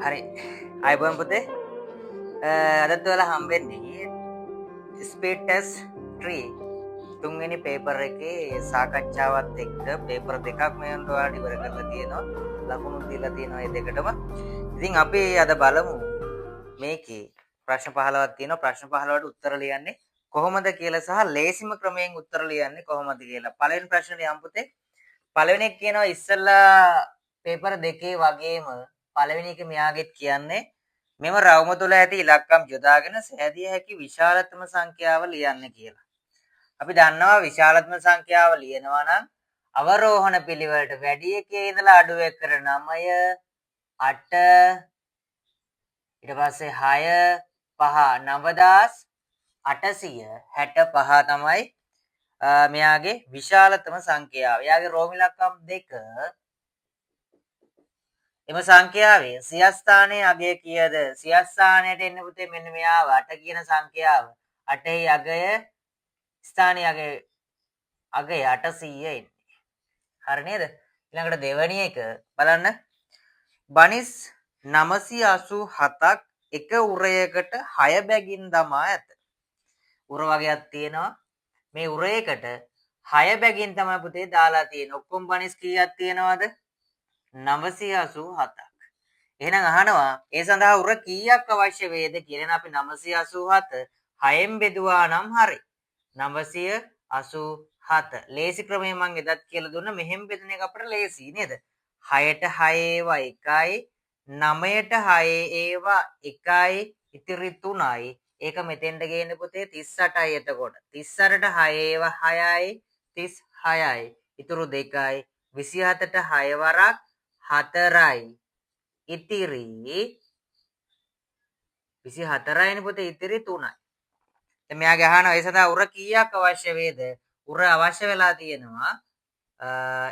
හරි. අයබෝන් පුතේ. අදත් ඔයාලා හම්බෙන්නේ ස්පීඩ් ටෙස්ට් 3 තුන්වෙනි පේපර් එකේ සාකච්ඡාවත් එක්ක පේපර් දෙකක් මේ වන්ට ඔයාලට ඉවර කරලා තියෙනවා. ලකුණු දීලා තියෙනවා මේ දෙකටම. ඉතින් අපි අද බලමු මේකේ ප්‍රශ්න 15ක් තියෙනවා. ප්‍රශ්න 15ට උත්තර ලියන්නේ කොහොමද කියලා සහ ලේසිම ක්‍රමයෙන් උත්තර ලියන්නේ කොහොමද කියලා. පළවෙනි ප්‍රශ්නේ යම් පුතේ. පළවෙනි එක කියනවා ඉස්සෙල්ලා පේපර් දෙකේ වගේම පළවෙනි එක මෙයාගෙත් කියන්නේ මෙම රවුම තුල ඇති ඉලක්කම් යොදාගෙන සෑදිය හැකි විශාලතම සංඛ්‍යාව ලියන්න කියලා. අපි දන්නවා විශාලතම සංඛ්‍යාව ලියනවා නම් අවරෝහණ පිළිවෙලට වැඩි එකේ ඉඳලා අඩු එකට 9 8 ඊට පස්සේ 6 5 9865 තමයි මෙයාගේ විශාලතම සංඛ්‍යාව. එයාගේ රෝම ඉලක්කම් 2 එම සංඛ්‍යාවේ සියස්ථානයේ අගය කීයද? සියස්ථානයට එන්න පුතේ මෙන්න මෙයාව 8 කියන සංඛ්‍යාව. 8යි අගය ස්ථානයේ අගය 800 එන්නේ. හරි නේද? ඊළඟට දෙවෙනි එක බලන්න. බනිස් 987ක් එක උරයකට 6 බැගින් දමා ඇත. උර වගේක් තියෙනවා. මේ උරයකට 6 බැගින් තමයි පුතේ දාලා තියෙන්නේ. ඔක්කොම බනිස් කීයක් තියෙනවද? 987ක්. එහෙනම් අහනවා ඒ සඳහා උර කීයක් අවශ්‍ය වේද කියලා. අපි 987 6ෙන් බෙදුවා නම් හරි. 987 ලේසි ක්‍රමය මම එදත් කියලා දුන්නා. මෙහෙම බෙදන එක අපිට ලේසි නේද? 6ට 6 ඒවා 1යි 9ට 6 ඒවා 1යි ඉතිරි 3යි. ඒක මෙතෙන්ට ගේන්න පුතේ 38යි එතකොට. 38ට 6 ඒවා 6යි 36යි. ඉතුරු 2යි 27ට 6 වරක් 4යි. ඉතිරි 24යිනේ පුතේ ඉතිරි 3යි. දැන් මෙයාගේ අහනවා ඒ සඳහා උර කීයක් අවශ්‍ය වේද? උර අවශ්‍ය වෙලා තියෙනවා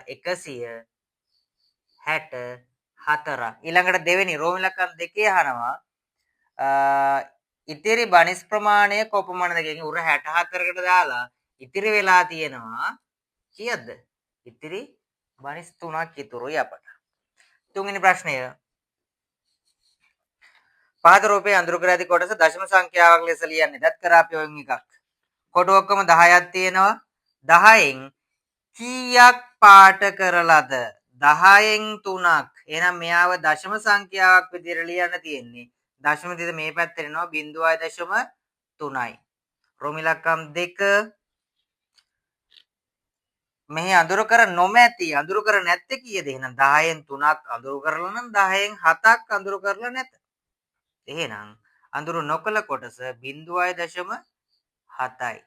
164ක්. ඊළඟට දෙවෙනි රෝම ඉලක්කම් දෙකේ අහනවා ඉතිරි බනිස් ප්‍රමාණය කොපමණද කියන්නේ උර 64කට දාලා ඉතිරි වෙලා තියෙනවා කීයද? ඉතිරි බනිස් 3ක් ඉතුරුයි අපට. තුන්වෙනි ප්‍රශ්නය පහත රූපයේ අඳුරු කර ඇති කොටස දශම සංඛ්‍යාවක් ලෙස ලියන්නේ. දත් කර අපි ඔයින් එකක්. කොට ඔක්කොම 10ක් තියෙනවා. 10න් කීයක් පාට කරලාද? 10න් 3ක්. එහෙනම් මෙයාව දශම සංඛ්‍යාවක් විදිහට ලියන්න තියෙන්නේ. දශම දිද මේ පැත්තට එනවා 0.3යි. රෝම ඉලක්කම් 2 මෙහි අඳුරු කර නොමැති අඳුරු කර නැත්තේ කීයද? එහෙනම් 10න් 3ක් අඳුරු කරලා නම් 10න් 7ක් අඳුරු කරලා නැත. එහෙනම් අඳුරු නොකළ කොටස 0.7යි.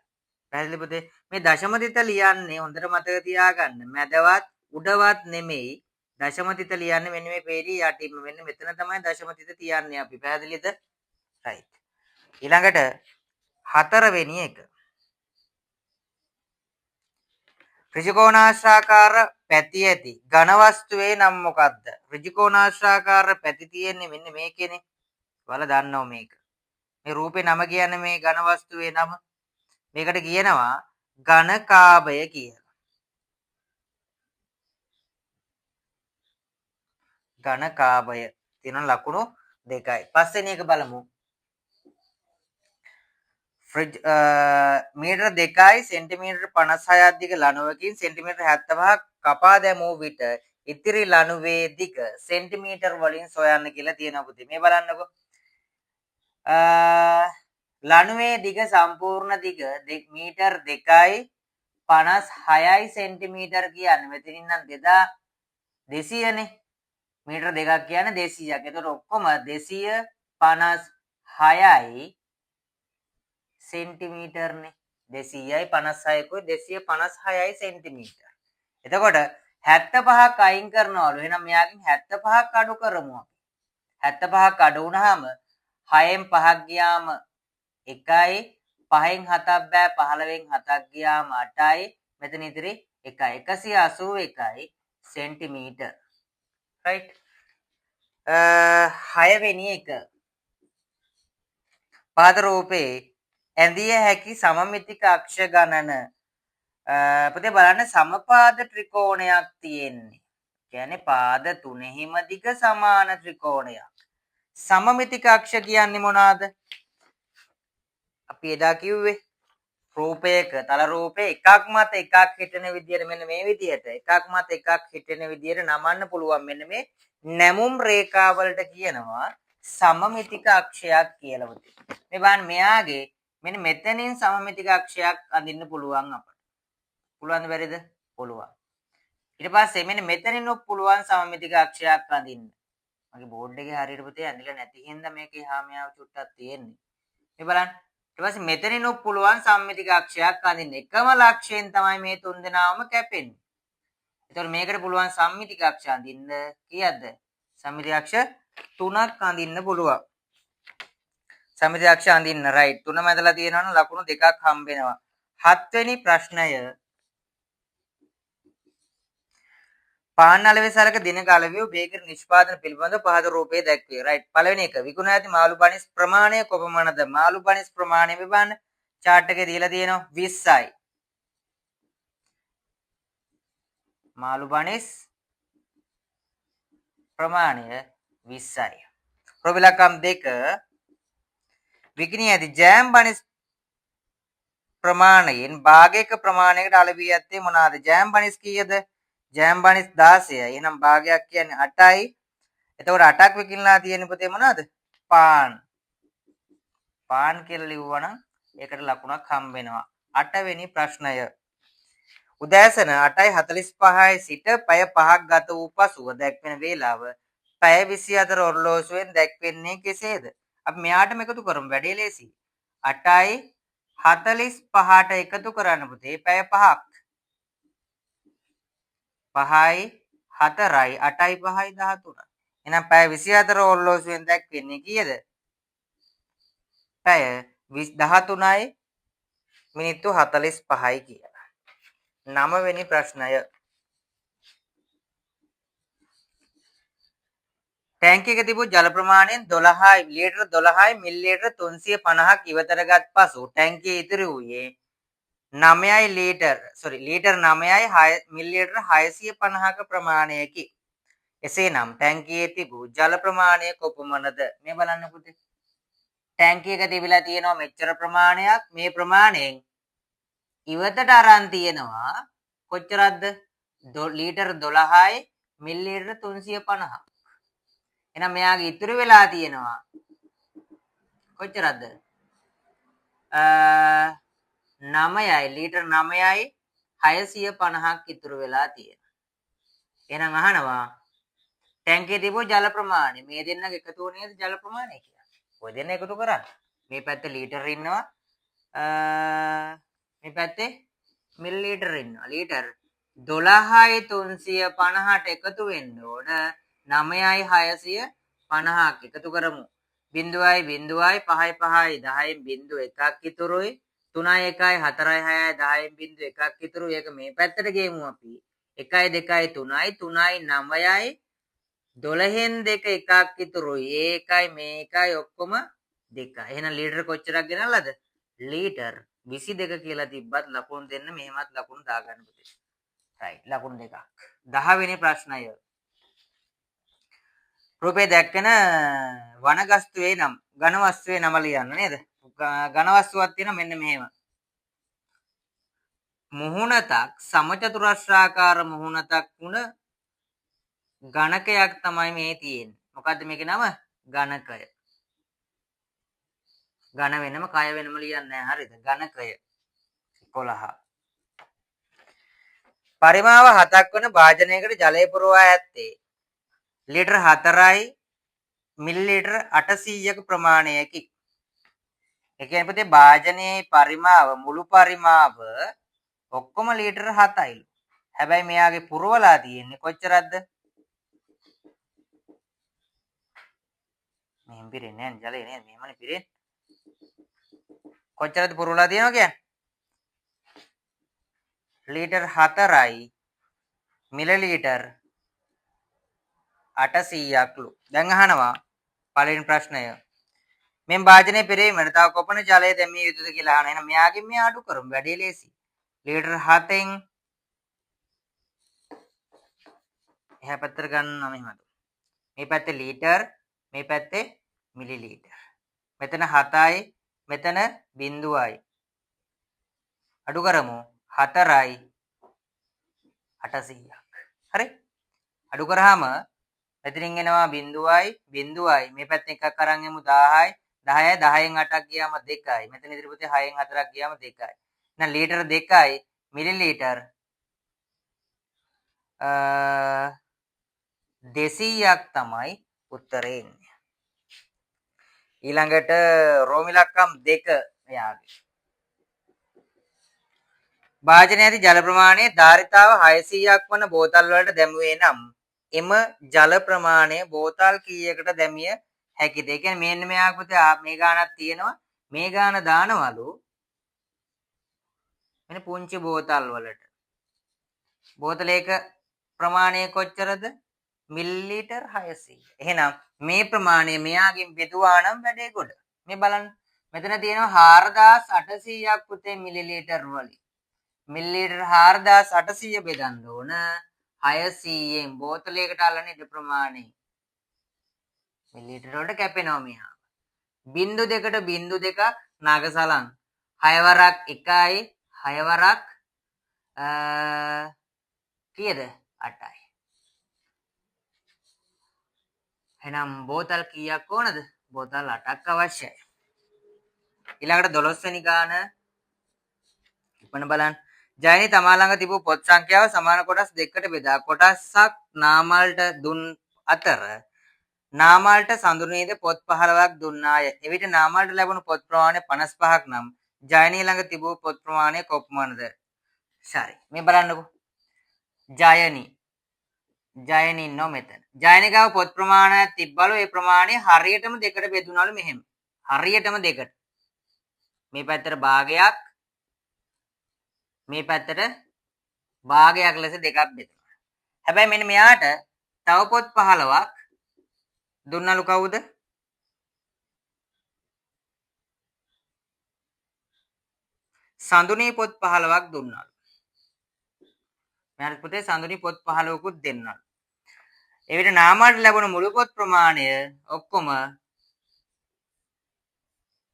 පැහැදිලි පුතේ? මේ දශම තිත ලියන්නේ හොඳට මතක තියාගන්න. මැදවත් උඩවත් නෙමෙයි. දශම තිත ලියන්නේ මෙන්න මේ පේළිය යටින්ම. මෙන්න මෙතන තමයි දශම තිත තියන්නේ අපි. පැහැදිලිද? රයිට්. ඊළඟට හතරවෙනි එක. ත්‍රිකෝණාශ්‍රාකාර පැති ඇති ඝන වස්තුවේ නම මොකක්ද? ත්‍රිකෝණාශ්‍රාකාර පැති තියෙන්නේ මෙන්න මේකේනේ. ඔයාලා දන්නව මේක. මේ රූපේ නම කියන්නේ මේ ඝන වස්තුවේ නම. මේකට කියනවා ඝනකාභය කියලා. ඝනකාභය තියෙන ලකුණු දෙකයි. පස්වෙනි එක බලමු. මීටර 2යි සෙන්ටිමීටර 56ක් දිග ලණුවකින් සෙන්ටිමීටර 75ක් කපා දැමූ විට ඉතිරි ලණුවේ දිග සෙන්ටිමීටර වලින් සොයන්න කියලා තියෙනවා පුතේ. මේ බලන්නකෝ. ලණුවේ දිග සම්පූර්ණ දිග මීටර 2යි 56යි සෙන්ටිමීටර කියන්නේ. මෙතනින් නම් 200නේ. මීටර 2ක් කියන්නේ 200ක්. එතකොට ඔක්කොම 256යි සෙන්ටිමීටර්නේ. 200යි 56කුයි 256යි සෙන්ටිමීටර. එතකොට 75ක් අයින් කරනවලු. එහෙනම් මෙයාගෙන් 75ක් අඩු කරමු අපි. 75ක් අඩු වුණාම 6න් 5ක් ගියාම 1යි 5න් 7ක් බෑ 15න් 7ක් ගියාම 8යි මෙතන ඉතිරි 1යි 181යි සෙන්ටිමීටර. රයිට්. 6 වෙනි එක. පාද රූපේ ඇඳිය හැකි සමමිතික අක්ෂ ගණන පුතේ බලන්න සමපාද ත්‍රිකෝණයක් තියෙන්නේ. කියන්නේ පාද තුනෙහිම දිග සමාන ත්‍රිකෝණයක්. සමමිතික අක්ෂ කියන්නේ මොනවාද? අපි එදා කිව්වේ රූපයක තල රූපේ එකක් මත එකක් හිටෙන විදියට මෙන්න මේ විදියට එකක් මත එකක් හිටෙන විදියට නමන්න පුළුවන් මෙන්න මේ නැමුම් රේඛාවලට කියනවා සමමිතික අක්ෂයක් කියලා පුතේ. මේ බලන්න මෙයාගේ මෙන්න මෙතනින් සමමිතික අක්ෂයක් අඳින්න පුළුවන් අපට. පුළුවන්ද බැරිද? පුළුවන්. ඊට පස්සේ මෙන්න මෙතනින් පුළුවන් සමමිතික අක්ෂයක් අඳින්න. මගේ බෝඩ් එකේ හරියට පුතේ ඇඳිලා නැති හින්දා මේකේ හාමියාව චුට්ටක් තියෙන්නේ. මේ බලන්න. ඊට පස්සේ මෙතනින් පුළුවන් සමමිතික අක්ෂයක් අඳින්න. එකම ලක්ෂයෙන් තමයි මේ තුන් දෙනාම කැපෙන්නේ. ඒතකොට මේකට පුළුවන් සමමිතික අක්ෂ අඳින්න කීයක්ද? සමමිතික අක්ෂ 3ක් අඳින්න පුළුවන්. සමමිතික අක්ෂ අඳින්න right. 3 මැදලා තියෙනවනම් ලකුණු දෙකක් හම්බ වෙනවා. 7 වෙනි ප්‍රශ්නය පාන් අලවේ සලක දිනක අලවිය බේකරි නිෂ්පාදන පිළිබඳ පහත රූපයේ දැක්වේ. right. පළවෙනි එක විකුණා ඇති මාළු බනිස් ප්‍රමාණය කොපමණද? මාළු බනිස් ප්‍රමාණය මෙබඳ chart එකේ දීලා තියෙනවා 20යි. මාළු බනිස් ප්‍රමාණය 20යි. ප්‍රබලකම් 2 විකිණී ඇති ජෑම් බනිස් ප්‍රමාණයෙන් භාගයක ප්‍රමාණයකට අලවිය ඇත්තේ මොනවාද? ජෑම් බනිස් කීයද? ජෑම් බනිස් 16යි. එහෙනම් භාගයක් කියන්නේ 8යි. එතකොට 8ක් විකිණලා තියෙන පුතේ මොනවාද? පාන්. පාන් කියලා ලිව්වනම් ඒකට ලකුණක් හම්බ වෙනවා. 8 වෙනි ප්‍රශ්නය. උදෑසන 8:45 සිට පැය 5ක් ගත වූ පසුව දැක්වෙන වේලාව පැය 24 ඔරලෝසුවෙන් දැක්වෙන්නේ කෙසේද? අපි මෙයාටම එකතු කරමු. වැඩේ ලේසි. 8:45ට එකතු කරන්න පුතේ පැය 5ක්. 5යි 4යි 8යි 5යි 13. එහෙනම් පැය 24 ඔරලෝසුවෙන් දැක්වෙන්නේ කීයද? පැය 13යි මිනිත්තු 45යි කියලා. 9 වෙනි ප්‍රශ්නය. ටැංකියක තිබූ ජල ප්‍රමාණයෙන් 12යි ලීටර 12යි මිලිලීටර 350ක් ඉවතරගත් පසු ටැංකියේ ඉතිරි වූයේ 9යි ලීටර 9යි මිලිලීටර 650ක ප්‍රමාණයකි. එසේනම් ටැංකියේ තිබූ ජල ප්‍රමාණය කොපමණද? මේ බලන්න පුතේ. ටැංකියක තිබිලා තියෙනවා මෙච්චර ප්‍රමාණයක්. මේ ප්‍රමාණයෙන් ඉවතට අරන් තියෙනවා කොච්චරක්ද? ලීටර 12යි මිලිලීටර 350. එහෙනම් මෙයාගේ ඉතුරු වෙලා තියෙනවා කොච්චරද? 9යි ලීටර 9යි 650ක් ඉතුරු වෙලා තියෙනවා. එහෙනම් අහනවා ටැංකියේ තිබූ ජල ප්‍රමාණය. මේ දෙන්නගේ එකතු වුණේද ජල ප්‍රමාණය කියලා. ඔය දෙන්න එකතු කරන්න. මේ පැත්තේ ලීටර ඉන්නවා. මේ පැත්තේ මිලිලීටර ඉන්නවා. ලීටර 12යි 350ට එකතු වෙන්න ඕන 9යි 650ක් එකතු කරමු. 0යි 0යි 5යි 5යි 10න් බිංදුව එකක් ඉතුරුයි. 3යි 1යි 4යි 6යි 10න් බිංදුව එකක් ඉතුරුයි. ඒක මේ පැත්තට ගෙමු අපි. 1යි 2යි 3යි 3යි 9යි 12න් දෙක එකක් ඉතුරුයි. ඒකයි මේකයි ඔක්කොම 2යි. එහෙනම් ලීටර කොච්චරක් ගෙනල්ලාද? ලීටර 22 කියලා තිබ්බත් ලකුණු දෙන්න මෙහෙමත් ලකුණු දාගන්න පුතේ. right ලකුණු දෙකක්. 10 වෙනි ප්‍රශ්නය. රූපේ දැක්කන වනගස්තුවේ නම් ඝන වස්තුවේ නම ලියන්න නේද? ඝන වස්තුවක් තියෙන මෙන්න මෙහෙම. මුහුණතක් සමචතුරස්‍රාකාර මුහුණතක් වුණ ඝනකයක් තමයි මේ තියෙන්නේ. මොකද්ද මේකේ නම? ඝනකය. ඝන වෙනම කය වෙනම ලියන්නේ නැහැ. හරිද? ඝනකය 11. පරිමාව 7ක් වන භාජනයකට ජලය පුරවා ඇත්තේ ලීටර 4යි මිලිලීටර 800ක ප්‍රමාණයකි. ඒ කියන්නේ පුතේ භාජනයේ පරිමාව මුළු පරිමාව ඔක්කොම ලීටර 7යි. හැබැයි මෙයාගේ පුරවලා තියෙන්නේ කොච්චරක්ද? මෙහෙම පිරෙන්නේ නැහැ ජලය නේද? මෙහෙමනේ පිරෙන්නේ. කොච්චරද පුරවලා තියෙනවා කියන්නේ? ලීටර 4යි මිලිලීටර 800ක්ලු. දැන් අහනවා පළවෙනි ප්‍රශ්නය. මෙම් භාජනයේ පෙරීමට තව කොපමණ ජලය දැමිය යුතුද කියලා අහනවා. එහෙනම් මෙයාගෙන් මේ අඩු කරමු. වැඩේ ලේසි. ලීටර 7න් එහා පැත්තට ගන්නවා මෙහෙමද. මේ පැත්තේ ලීටර මේ පැත්තේ මිලිලීටර්. මෙතන 7යි මෙතන 0යි. අඩු කරමු 4යි 800ක්. හරි? අඩු කරාම මෙතනින් එනවා 0යි මේ පැත්තෙන් එකක් අරන් යමු 10යි 10යි 10න් 8ක් ගියාම 2යි. මෙතන ඉදිරිපිටේ 6න් 4ක් ගියාම 2යි. එහෙනම් ලීටර 2යි මිලිලීටර් 200ක් තමයි උත්තරේ එන්නේ. ඊළඟට රෝම ඉලක්කම් 2 මෙයාගේ. භාජනයේ ඇති ජල ප්‍රමාණයේ ධාරිතාව 600ක් වන බෝතල් වලට දැමුවේ නම් එම ජල ප්‍රමාණය බෝතල් කීයකට දැමිය හැකිද? ඒ කියන්නේ මෙන්න මෙයා පුතේ මේ ගානක් තියෙනවා. මේ ගාන දානවලු මෙන්න පුංචි බෝතල් වලට. බෝතලයක ප්‍රමාණය කොච්චරද? මිලිලීටර් 600. එහෙනම් මේ ප්‍රමාණය මෙයාගෙන් බෙදුවා නම් වැඩේ ගොඩ. මේ බලන්න. මෙතන තියෙනවා 4800ක් පුතේ මිලිලීටර් වලින්. මිලිලීටර් 4800 බෙදන්න ඕන 600න් බෝතලයකට අල්ලන ඉඩ ප්‍රමාණය. මිලිලීටර් වලට කැපෙනවා මෙහා. බිංදු දෙකට බිංදු දෙකක් නගසලන්. 6 වරක් 1යි 6 වරක් කීයද? 8යි. එහෙනම් බෝතල් කීයක් ඕනද? බෝතල් 8ක් අවශ්‍යයි. ඊළඟට 12 වෙනි ගාන ඉක්මන බලන්න. ජයනි තමා ළඟ තිබූ පොත් සංඛ්‍යාව සමාන කොටස් දෙකකට බෙදා කොටසක් නාමල්ට දුන් අතර නාමල්ට සඳුනේද පොත් 15ක් දුන්නාය. එවිට නාමල්ට ලැබුණු පොත් ප්‍රමාණය 55ක් නම් ජයනි ළඟ තිබූ පොත් ප්‍රමාණය කොපමණද? සරි. මේ බලන්නකෝ. ජයනි නොමෙතන. ජයනි ගාව පොත් ප්‍රමාණයක් තිබ්බලු ඒ ප්‍රමාණය හරියටම දෙකට බෙදුනලු මෙහෙම. හරියටම දෙකට. මේ පැත්තට භාගයක් මේ පැත්තට භාගයක් ලෙස දෙකක් බෙදුනා. හැබැයි මෙන්න මෙයාට තව පොත් 15ක් දුන්නලු කවුද? සඳුනී පොත් 15ක් දුන්නලු. මෙයාට පුතේ සඳුනී පොත් 15කුත් දෙන්නලු. එවිට නාමල්ට ලැබුණු මුළු පොත් ප්‍රමාණය ඔක්කොම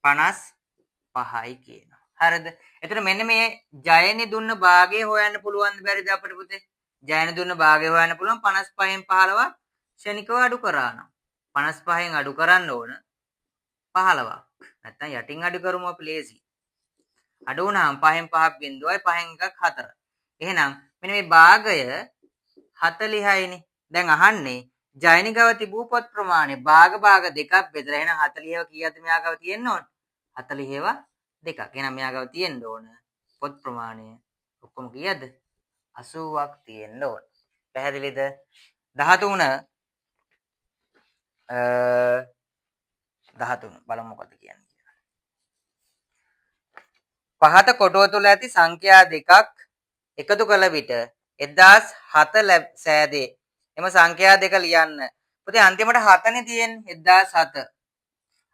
55යි කියනවා. හරිද? එතකොට මෙන්න මේ ජයනි දුන්න භාගය හොයන්න පුළුවන් බැරිද අපිට පුතේ? ජයනි දුන්න භාගය හොයන්න පුළුවන් 55න් 15ක් ශනිකව අඩු කරා නම්. 55න් අඩු කරන්න ඕන 15ක්. නැත්තම් යටින් අඩු කරමු අපි ලේසි. අඩු වුණාම 5න් 5ක් බිඳුවයි 5න් එකක් 4. එහෙනම් මෙන්න මේ භාගය 40යිනේ. දැන් අහන්නේ ජයනි ගාව තිබූ පොත් ප්‍රමාණය භාග දෙකක් බෙදලා එහෙනම් 40ව කීයද මෙයා ගාව තියෙන්න ඕන? 40ව දෙකක්. එහෙනම් මෙයා ගාව තියෙන්න ඕන පොත් ප්‍රමාණය ඔක්කොම කීයද? 80ක් තියෙන්න ඕන. පැහැදිලිද? 13 බලමු මොකද කියන්නේ කියලා. පහත කොටුව තුළ ඇති සංඛ්‍යා දෙකක් එකතු කළ විට 1007 සෑදේ. එම සංඛ්‍යා දෙක ලියන්න. පුතේ අන්තිමට 7නේ තියෙන්නේ 1007.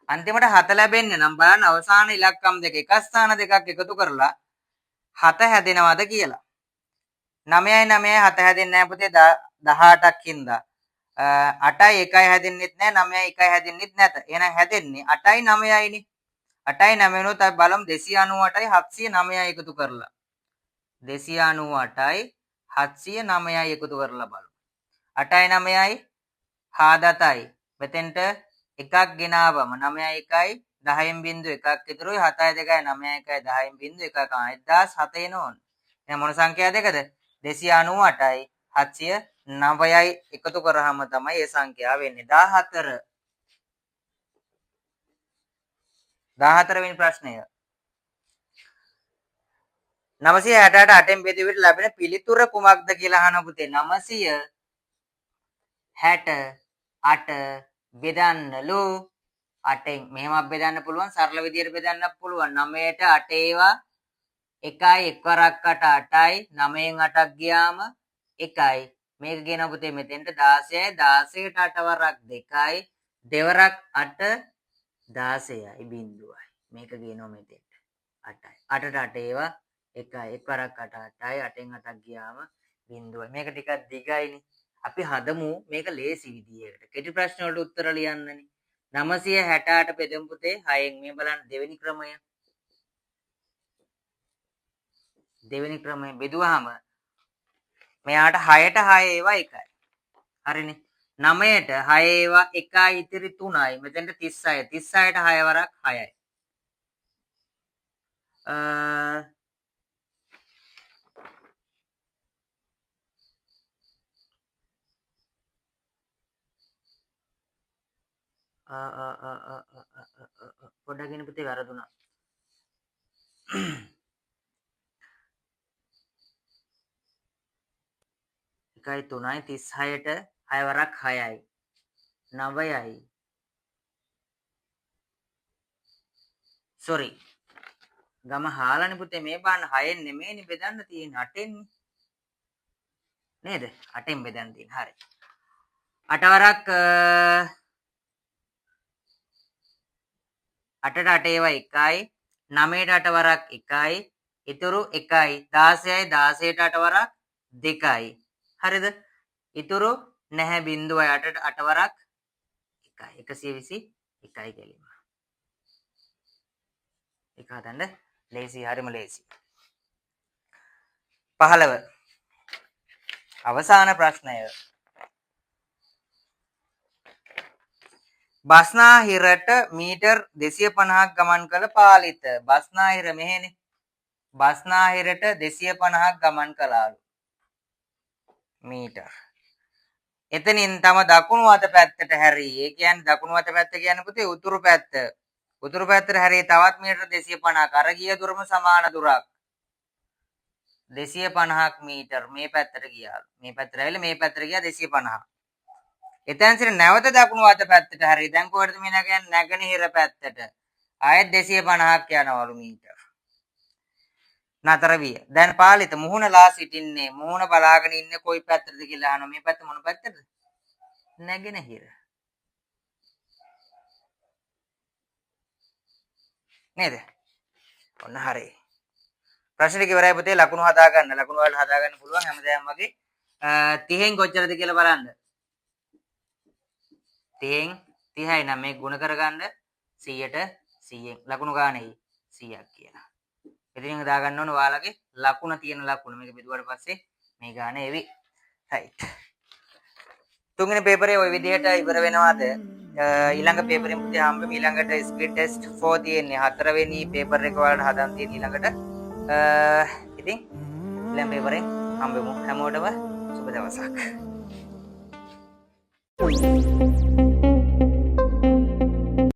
අන්තිමට 7 ලැබෙන්න නම් බලන්න අවසාන ඉලක්කම් දෙක එක ස්ථාන දෙකක් එකතු කරලා 7 හැදෙනවද කියලා. 9යි 9යි 7 හැදෙන්නේ නැහැ පුතේ 18ක් හින්දා. 8යි 1යි හැදෙන්නෙත් නැහැ 9යි 1යි හැදෙන්නෙත් නැත. එහෙනම් හැදෙන්නේ 8යි 9යිනේ. 8යි 9 වෙනුවට අපි බලමු 298යි 709යි එකතු කරලා. 298යි 709යි එකතු කරලා බලමු. 8යි 9යි 7යි. මෙතෙන්ට එකක් ගෙනාවම 9යි 1යි 10න් බිංදු එකක් ඉතුරුයි 7යි 2යි 9යි 1යි 10න් බිංදු එකක් 1007 එනෝන. එහෙනම් මොන සංඛ්‍යා දෙකද? 298යි 709යි එකතු කරාම තමයි ඒ සංඛ්‍යාව වෙන්නේ 14. 14 වෙනි ප්‍රශ්නය. 968 8න් බෙදුව විට ලැබෙන පිළිතුර කුමක්ද කියලා අහන පුතේ. 968 බෙදන්නලු 8න්. මෙහෙමත් බෙදන්න පුළුවන්, සරල විදියට බෙදන්නත් පුළුවන්. 9ට 8 ඒවා 1යි 1 වරක් 8 8යි 9න් 8ක් ගියාම 1යි. මේක කියන පුතේ මෙතෙන්ට 16යි 16ට 8 වරක් 2යි දෙවරක් 8 16යි බිංදුවයි. මේක කියනවා මෙතෙන්ට 8යි. 8ට 8 ඒවා 1යි 1 වරක් 8 8යි 8න් 8ක් ගියාම බිංදුවයි. මේක ටිකක් දිගයිනේ. අපි හදමු මේක ලේසි විදියට. කෙටි ප්‍රශ්න වලට උත්තර ලියන්නනේ. 968 බෙදමු පුතේ 6න් මේ බලන්න දෙවෙනි ක්‍රමය. දෙවෙනි ක්‍රමය බෙදුවාම මෙයාට 6ට 6 ඒවා එකයි. හරිනේ. 9ට 6 ඒවා එකයි ඉතිරි 3යි. මෙතෙන්ට 36. 36ට 6 වරක් 6යි. පොඩ්ඩක් ඉන්න පුතේ වැරදුනා. එකයි 3යි 36ට 6 වරක් 6යි 9යි sorry ගම හාලානේ පුතේ මේ බාන්න 6න් නෙමෙයිනේ බෙදන්න තියෙන්නේ 8න් නේද 8න් බෙදන්න තියෙන්නේ හරි 8 වරක් 8ට 8 ඒවා 1යි 9ට 8 වරක් 1යි ඉතුරු 1යි 16යි 16ට 8 වරක් 2යි හරිද ඉතුරු නැහැ බිංදුවයි 8ට 8 වරක් 1යි 121යි කෙලින්ම එක හදන්න ලේසි හරිම ලේසි 15 අවසාන ප්‍රශ්නය බස්නාහිරට මීටර් 250ක් ගමන් කළ පාලිත බස්නාහිර මෙහෙනේ බස්නාහිරට 250ක් ගමන් කළාලු මීටර් එතනින් තම දකුණු අත පැත්තට හැරී ඒ කියන්නේ දකුණු අත පැත්ත කියන්නේ පුතේ උතුරු පැත්ත උතුරු පැත්තට හැරී තවත් මීටර 250ක් අර ගිය දුරම සමාන දුරක් 250ක් මීටර් මේ පැත්තට ගියාලු මේ පැත්තට ඇවිල්ලා මේ පැත්තට ගියා 250 එතන සිට නැවත දකුණු අත පැත්තට හරි දැන් කොහෙද මේ නැගන්නේ නැගෙනහිර පැත්තට ආයෙත් 250ක් යනවලු මීටර් නතර විය දැන් පාලිත මුහුණලා සිටින්නේ මුහුණ බලාගෙන ඉන්නේ කොයි පැත්තටද කියලා අහනවා මේ පැත්ත මොන පැත්තටද නැගෙනහිර නේද ඔන්න හරි ප්‍රශ්න ටික ඉවරයි පුතේ ලකුණු හදා ගන්න ලකුණු වලට හදා ගන්න පුළුවන් හැමදාම වගේ 30න් කොච්චරද කියලා බලන්න 30න් 30යි නම් මේ ගුණ කරගන්න 100ට 100න් ලකුණු ගානේ 100ක් කියලා. ඉතින් හදා ගන්න ඕන ඔයාලගේ ලකුණ තියෙන ලකුණ මේක බෙදුවාට පස්සේ මේ ගාන එවි. රයිට්. තුන්වෙනි පේපරේ ওই විදිහට ඉවර වෙනවාද? ඊළඟ පේපරෙන් පුතේ හම්බෙමු ඊළඟට ස්පීඩ් ටෙස්ට් 4 තියෙන්නේ. හතරවෙනි පේපර් එක ඔයාලට හදන්න තියෙන ඊළඟට. ඉතින් ඊළඟ පේපරෙන් හම්බෙමු. හැමෝටම සුබ දවසක්.